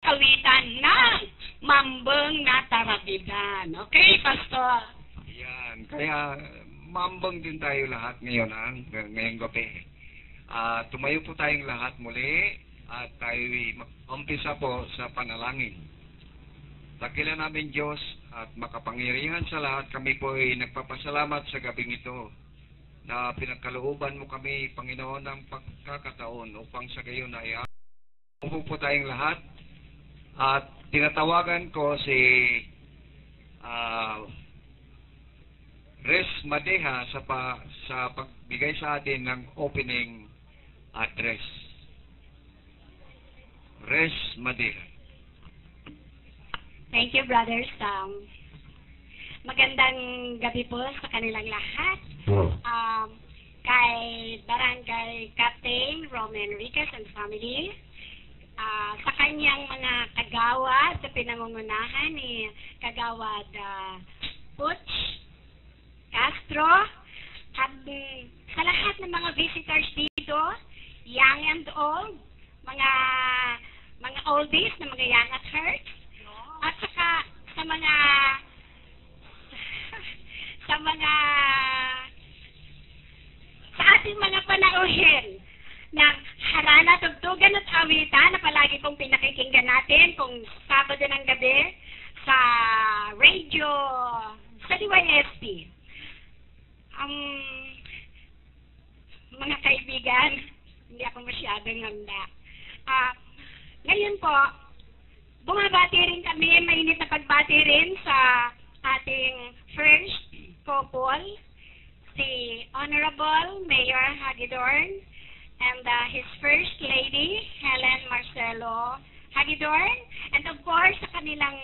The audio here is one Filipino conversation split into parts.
awitan ng Mambeng na Tarabidan. Okay, Pastor? Yan. Kaya mambang din tayo lahat ngayon, ngayong gabi. Tumayo po tayong lahat muli at tayo mag-umpisa po sa panalangin. Dakilan namin Diyos at makapangyarihan sa lahat, kami po ay nagpapasalamat sa gabing ito na pinagkalooban mo kami, Panginoon, ng pagkakataon upang sa gayon ay umupo po tayong lahat. At tinatawagan ko si Res Madeha sa pagbigay sa atin ng opening address. Res Madeha. Thank you, Brother Sam. Magandang gabi po sa kanilang lahat. Kay Barangay Captain Roman Enriquez and family, sa kanyang mga kagawad sa pinangungunahan ni Kagawad Butch Castro, at sa lahat ng mga visitors dito, young and old, mga oldies na mga young at heart, at saka sa ating mga panauhin ng harana, tugtugan at awitan na palagi pong pinakikinggan natin kung Sabado ng gabi sa radio, sa DYSP. Mga kaibigan, hindi ako masyadong handa. Ngayon po, bumabati rin kami, mainit na pagbati rin sa ating first couple, si Honorable Mayor Hagedorn and his First Lady, Helen Marcelo Hagedorn, and of course, sa kanilang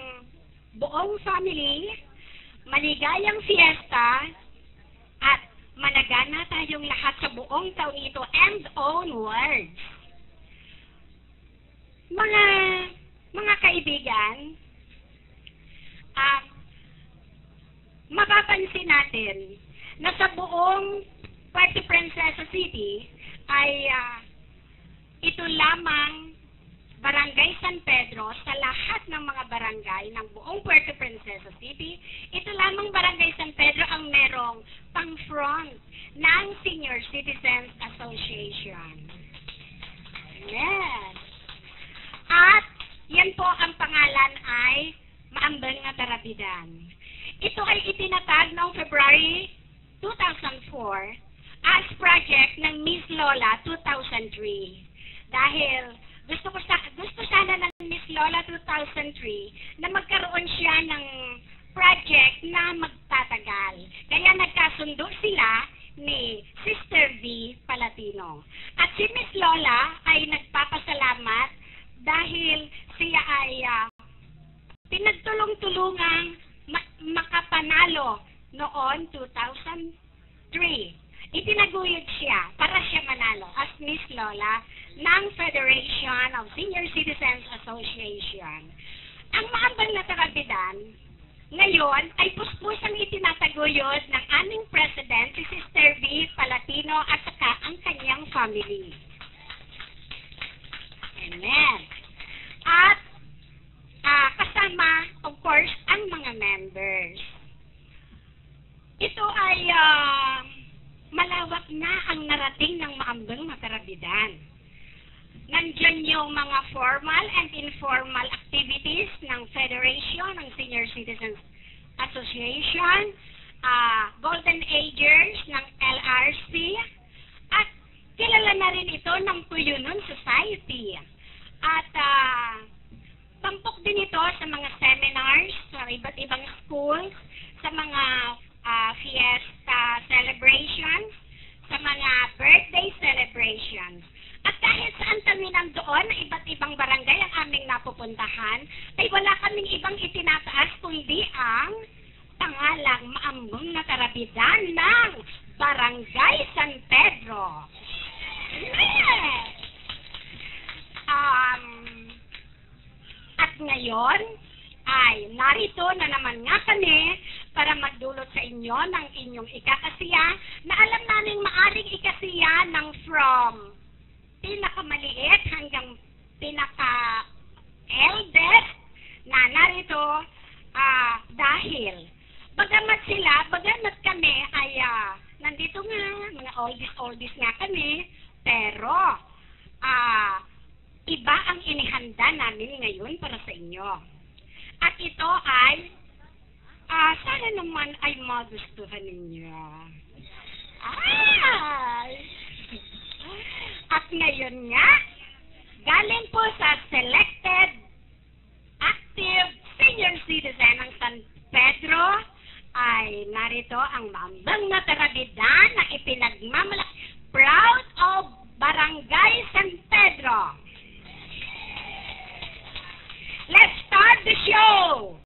buong family, maligayang fiesta at managana tayong lahat sa buong taon ito and onwards. Mga kaibigan, mapapansin natin na sa buong Puerto Princesa City ay ito lamang Barangay San Pedro, sa lahat ng mga barangay ng buong Puerto Princesa City, ito lamang Barangay San Pedro ang merong pang-front ng Senior Citizens Association. Yes. At yan po ang pangalan ay Maambeng na Tarabidan. Ito ay itinatag noong February 2004 as project ng Miss Lola 2003. Dahil gusto sana ng Miss Lola 2003 na magkaroon siya ng project na magtatagal. Kaya nagkasundo sila ni Sister V. Palatino. At si Miss Lola ay nagpapasalamat dahil siya ay pinagtulong-tulungang makapanalo noon 2003. Itinaguyod siya para siya manalo as Miss Lola ng Federation of Senior Citizens Association. Ang Maambeng na Tarabidan ngayon ay puspusang itinataguyod ng aming President, si Sister V. Palatino at saka ang kanyang family. Amen. At kasama, of course, ang mga members. Ito ay malawak na ang narating ng Maambeng na Tarabidan. Nandiyan yung mga formal and informal activities ng Federation ng Senior Citizens Association, Golden Agers ng LRC, at kilala na rin ito ng Tuyunon Society. At tampok din ito sa mga seminars sa iba't ibang schools, sa mga fiesta celebrations, sa mga birthday celebrations. At kahit saan kami nandoon, iba't ibang barangay ang aming napupuntahan, ay wala kaming ibang itinataas kundi ang pangalang Maambeng na Tarabidan ng Barangay San Pedro. Yes! At ngayon, ay narito na naman nga kami para magdulot sa inyo ng inyong ikakasiya na alam namin maaring ikasiya ng from pinakamaliit hanggang pinaka-elder ito dahil bagamat kami ay nandito nga, mga oldies nga kami, pero iba ang inihanda namin ngayon para sa inyo. At ito ay sana naman ay magustuhan ninyo. At ngayon nga, galing po sa Selected Active Senior Citizen ng San Pedro, ay narito ang mambang na tarabidan na ipinagmamalaki, proud of Barangay San Pedro. Let's start the show!